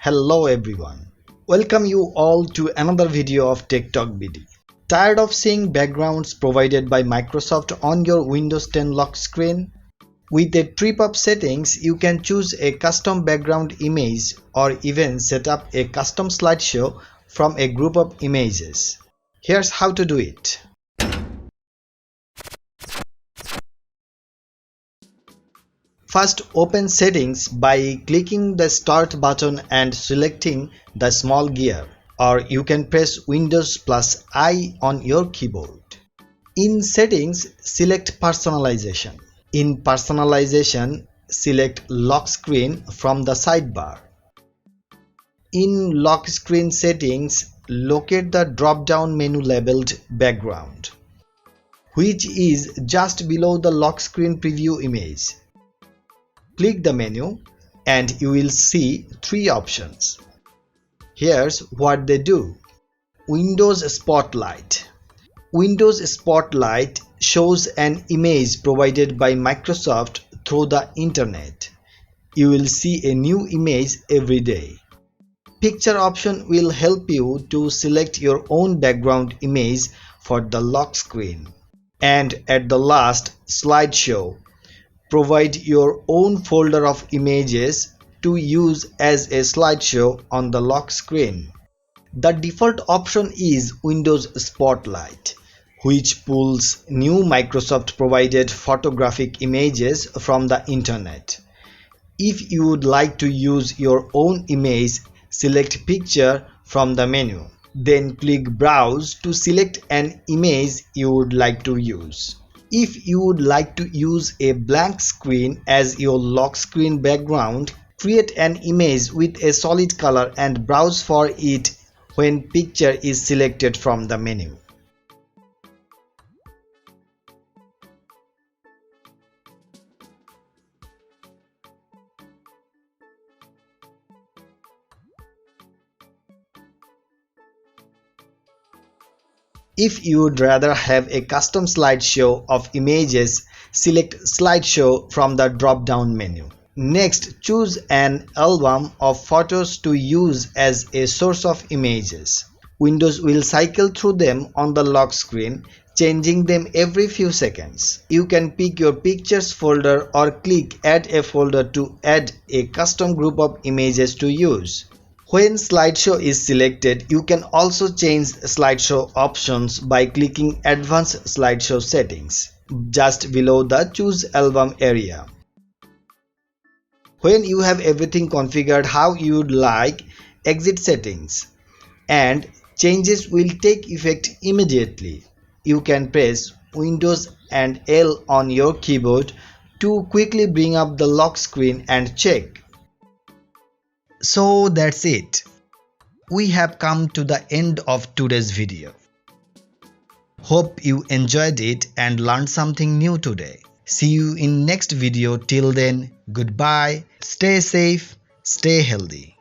Hello everyone. Welcome you all to another video of Tech Talk BD. Tired of seeing backgrounds provided by Microsoft on your Windows 10 lock screen? With a trip-up settings, you can choose a custom background image or even set up a custom slideshow from a group of images. Here's how to do it. First, open Settings by clicking the Start button and selecting the small gear, or you can press Windows plus I on your keyboard. In Settings, select Personalization. In Personalization, select Lock Screen from the sidebar. In Lock Screen Settings, locate the drop-down menu labeled Background, which is just below the lock screen preview image. Click the menu and you will see three options. Here's what they do. Windows Spotlight. Windows Spotlight shows an image provided by Microsoft through the internet. You will see a new image every day. Picture option will help you to select your own background image for the lock screen. And at the last, Slideshow. Provide your own folder of images to use as a slideshow on the lock screen. The default option is Windows Spotlight, which pulls new Microsoft provided photographic images from the internet. If you would like to use your own image, select Picture from the menu. Then click Browse to select an image you would like to use. If you would like to use a blank screen as your lock screen background, create an image with a solid color and browse for it when picture is selected from the menu. If you would rather have a custom slideshow of images, select Slideshow from the drop-down menu. Next, choose an album of photos to use as a source of images. Windows will cycle through them on the lock screen, changing them every few seconds. You can pick your Pictures folder or click Add a folder to add a custom group of images to use. When Slideshow is selected, you can also change slideshow options by clicking Advanced Slideshow Settings just below the Choose Album area. When you have everything configured how you would like, exit Settings and changes will take effect immediately. You can press Windows and L on your keyboard to quickly bring up the lock screen and check. So that's it. We have come to the end of today's video. Hope you enjoyed it and learned something new today. See you in next video. Till then, goodbye. Stay safe, stay healthy.